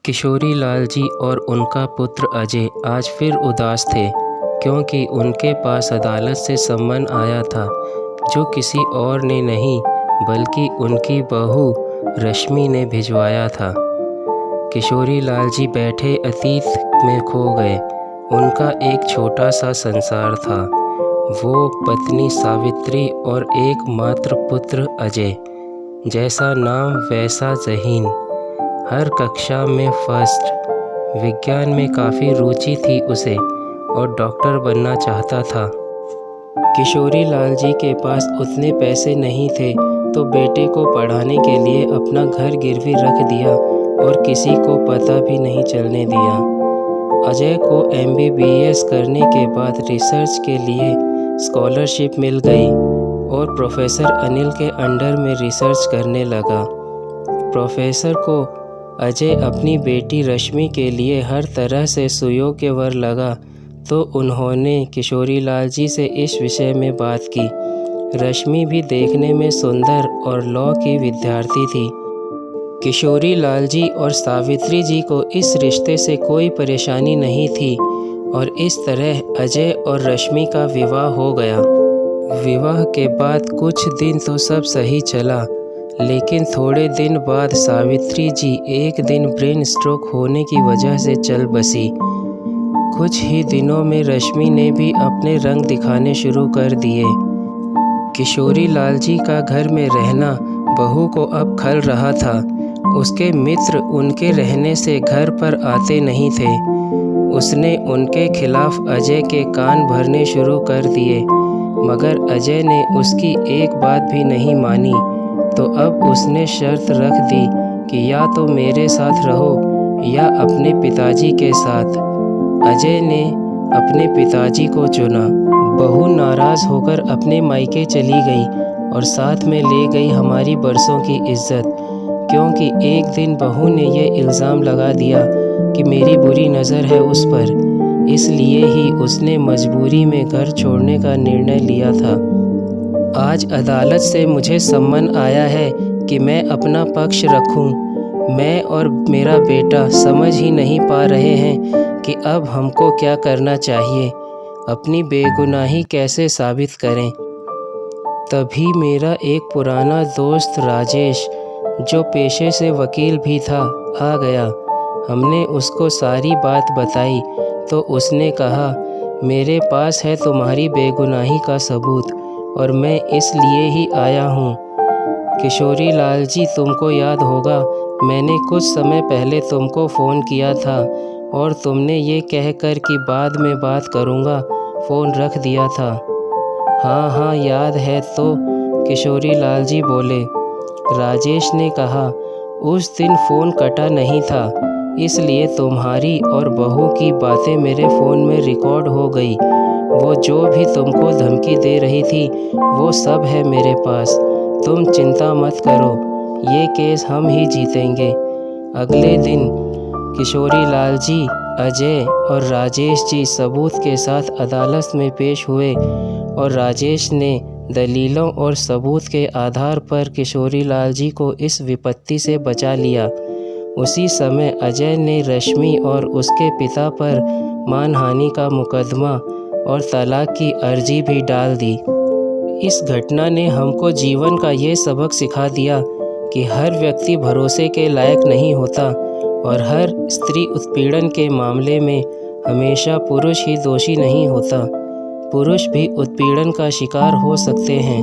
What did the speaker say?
किशोरी लाल जी और उनका पुत्र अजय आज फिर उदास थे, क्योंकि उनके पास अदालत से सम्मन आया था, जो किसी और ने नहीं बल्कि उनकी बहू रश्मि ने भिजवाया था। किशोरी लाल जी बैठे अतीत में खो गए। उनका एक छोटा सा संसार था, वो पत्नी सावित्री और एकमात्र पुत्र अजय। जैसा नाम वैसा ज़हीन, हर कक्षा में फर्स्ट। विज्ञान में काफ़ी रुचि थी उसे और डॉक्टर बनना चाहता था। किशोरी लाल जी के पास उतने पैसे नहीं थे, तो बेटे को पढ़ाने के लिए अपना घर गिरवी रख दिया और किसी को पता भी नहीं चलने दिया। अजय को MBBS करने के बाद रिसर्च के लिए स्कॉलरशिप मिल गई और प्रोफेसर अनिल के अंडर में रिसर्च करने लगा। प्रोफेसर को अजय अपनी बेटी रश्मि के लिए हर तरह से सुयोग्य वर लगा, तो उन्होंने किशोरी लाल जी से इस विषय में बात की। रश्मि भी देखने में सुंदर और लॉ की विद्यार्थी थी। किशोरी लाल जी और सावित्री जी को इस रिश्ते से कोई परेशानी नहीं थी और इस तरह अजय और रश्मि का विवाह हो गया। विवाह के बाद कुछ दिन तो सब सही चला, लेकिन थोड़े दिन बाद सावित्री जी एक दिन ब्रेन स्ट्रोक होने की वजह से चल बसी। कुछ ही दिनों में रश्मि ने भी अपने रंग दिखाने शुरू कर दिए। किशोरी लाल जी का घर में रहना बहू को अब खल रहा था। उसके मित्र उनके रहने से घर पर आते नहीं थे। उसने उनके खिलाफ अजय के कान भरने शुरू कर दिए, मगर अजय ने उसकी एक बात भी नहीं मानी। तो अब उसने शर्त रख दी कि या तो मेरे साथ रहो या अपने पिताजी के साथ। अजय ने अपने पिताजी को चुना। बहू नाराज़ होकर अपने मायके चली गई और साथ में ले गई हमारी बरसों की इज्जत, क्योंकि एक दिन बहू ने यह इल्ज़ाम लगा दिया कि मेरी बुरी नज़र है उस पर। इसलिए ही उसने मजबूरी में घर छोड़ने का निर्णय लिया था। आज अदालत से मुझे सम्मन आया है कि मैं अपना पक्ष रखूं। मैं और मेरा बेटा समझ ही नहीं पा रहे हैं कि अब हमको क्या करना चाहिए, अपनी बेगुनाही कैसे साबित करें। तभी मेरा एक पुराना दोस्त राजेश, जो पेशे से वकील भी था, आ गया। हमने उसको सारी बात बताई तो उसने कहा, मेरे पास है तुम्हारी बेगुनाही का सबूत और मैं इसलिए ही आया हूँ। किशोरी लाल जी, तुमको याद होगा, मैंने कुछ समय पहले तुमको फ़ोन किया था और तुमने ये कहकर कि बाद में बात करूँगा फ़ोन रख दिया था। हाँ याद है। तो किशोरी लाल जी बोले। राजेश ने कहा, उस दिन फ़ोन कटा नहीं था, इसलिए तुम्हारी और बहू की बातें मेरे फ़ोन में रिकॉर्ड हो गई। वो जो भी तुमको धमकी दे रही थी वो सब है मेरे पास। तुम चिंता मत करो, ये केस हम ही जीतेंगे। अगले दिन किशोरी लाल जी, अजय और राजेश जी सबूत के साथ अदालत में पेश हुए और राजेश ने दलीलों और सबूत के आधार पर किशोरी लाल जी को इस विपत्ति से बचा लिया। उसी समय अजय ने रश्मि और उसके पिता पर मानहानि का मुकदमा और तलाक की अर्जी भी डाल दी। इस घटना ने हमको जीवन का ये सबक सिखा दिया कि हर व्यक्ति भरोसे के लायक नहीं होता और हर स्त्री उत्पीड़न के मामले में हमेशा पुरुष ही दोषी नहीं होता। पुरुष भी उत्पीड़न का शिकार हो सकते हैं।